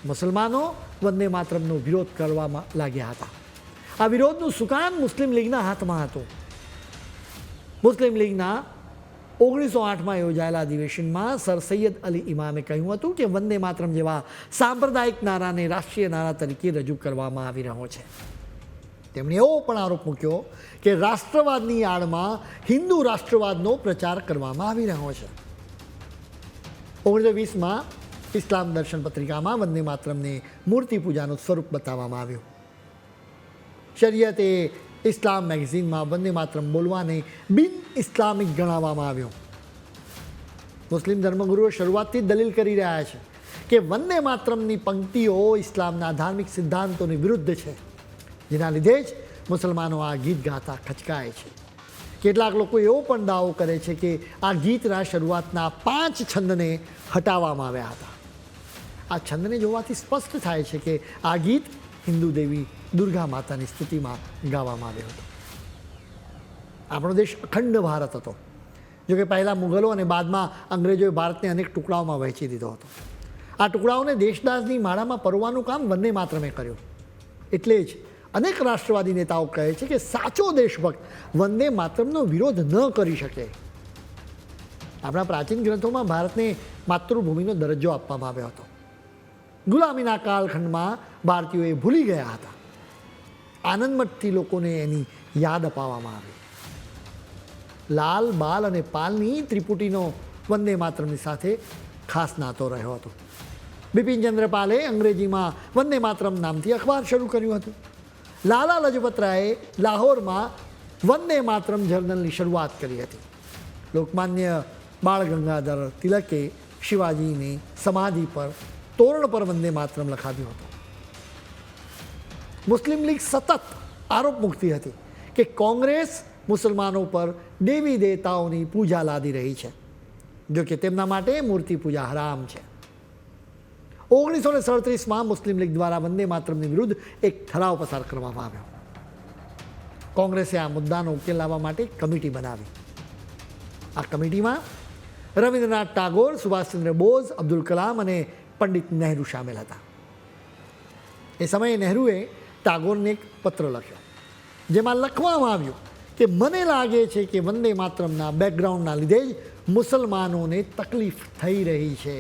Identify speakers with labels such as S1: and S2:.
S1: મુસલમાનો વંદે માતરમનો વિરોધ કરવામાં લાગ્યા હતા. આ વિરોધનું સુકાન મુસ્લિમ લીગના હાથમાં હતું. મુસ્લિમ લીગના 1908માં યોજાયેલા અધિવેશનમાં સર સૈયદ અલી ઇમામે કહ્યું હતું કે વંદે માતરમ જેવા સાંપ્રદાયિક નારાને રાષ્ટ્રીય નારા તરીકે રજૂ કરવામાં આવી રહ્યો છે. તેમણે એવો પણ આરોપ મૂક્યો કે રાષ્ટ્રવાદની આડમાં હિન્દુ રાષ્ટ્રવાદનો પ્રચાર કરવામાં આવી રહ્યો છે. 1920માં ઇસ્લામ દર્શન પત્રિકામાં વંદે માતરમને મૂર્તિ પૂજાનું સ્વરૂપ બતાવવામાં આવ્યું. શરિયતે ઇસ્લામ મેગઝીનમાં વંદે માતરમ બોલવાને બિન ઇસ્લામિક ગણાવવામાં આવ્યો. મુસ્લિમ ધર્મગુરુઓ શરૂઆતથી દલીલ કરી રહ્યા છે કે વંદે માતરમની પંક્તિઓ ઇસ્લામના ધાર્મિક સિદ્ધાંતોની વિરુદ્ધ છે, જેના લીધે જ મુસલમાનો આ ગીત ગાતા ખચકાય છે. કેટલાક લોકો એવો પણ દાવો કરે છે કે આ ગીતના શરૂઆતના 5 છંદને હટાવવામાં આવ્યા હતા. આ છંદને જોવાથી સ્પષ્ટ થાય છે કે આ ગીત હિન્દુ દેવી દુર્ગા માતાની સ્તુતિમાં ગાવામાં આવ્યો હતો. આપણો દેશ અખંડ ભારત હતો. જોકે પહેલાં મુગલો અને બાદમાં અંગ્રેજોએ ભારતને અનેક ટુકડાઓમાં વહેંચી દીધો હતો. આ ટુકડાઓને દેશદાસની માળામાં પરોવવાનું કામ વંદે માતરમે કર્યું. એટલે જ અનેક રાષ્ટ્રવાદી નેતાઓ કહે છે કે સાચો દેશભક્ત વંદે માતરમનો વિરોધ ન કરી શકે. આપણા પ્રાચીન ગ્રંથોમાં ભારતને માતૃભૂમિનો દરજ્જો આપવામાં આવ્યો હતો. ગુલામીના કાળખંડમાં ભારતીયોએ ભૂલી ગયા હતા. આનંદમઠથી લોકોને એની યાદ અપાવવામાં આવી. લાલ, બાલ અને પાલની ત્રિપુટીનો વંદે માતરમની સાથે ખાસ નાતો રહ્યો હતો. બિપિનચંદ્ર પાલે અંગ્રેજીમાં વંદે માતરમ નામથી અખબાર શરૂ કર્યું હતું. લાલા લજપતરાયે લાહોરમાં વંદે માતરમ જર્નલની શરૂઆત કરી હતી. લોકમાન્ય બાળ ગંગાધર તિલકે શિવાજીની સમાધિ પર તોરણ પર વંદે માતરમ લખાવ્યું હતું. મુસ્લિમ લીગ સતત આરોપ મૂકતી હતી કે કોંગ્રેસ મુસલમાનો પર દેવી દેવતાઓની પૂજા લાદી રહી છે, જો કે તેમના માટે મૂર્તિ પૂજા હરામ છે. 1937માં મુસ્લિમ લીગ દ્વારા વંદે માતરમની વિરુદ્ધ એક ઠરાવ પસાર કરવામાં આવ્યો. કોંગ્રેસે આ મુદ્દાનો ઉકેલ લાવવા માટે કમિટી બનાવી. આ કમિટીમાં રવિન્દ્રનાથ ટાગોર, સુભાષચંદ્ર બોઝ, અબ્દુલ કલામ અને પંડિત નહેરુ સામેલ હતા. એ સમયે નહેરુએ ટાગોરને એક પત્ર લખ્યો, જેમાં લખવામાં આવ્યું કે મને લાગે છે કે વંદે માતરમના બેકગ્રાઉન્ડના લીધે જ મુસલમાનોને તકલીફ થઈ રહી છે.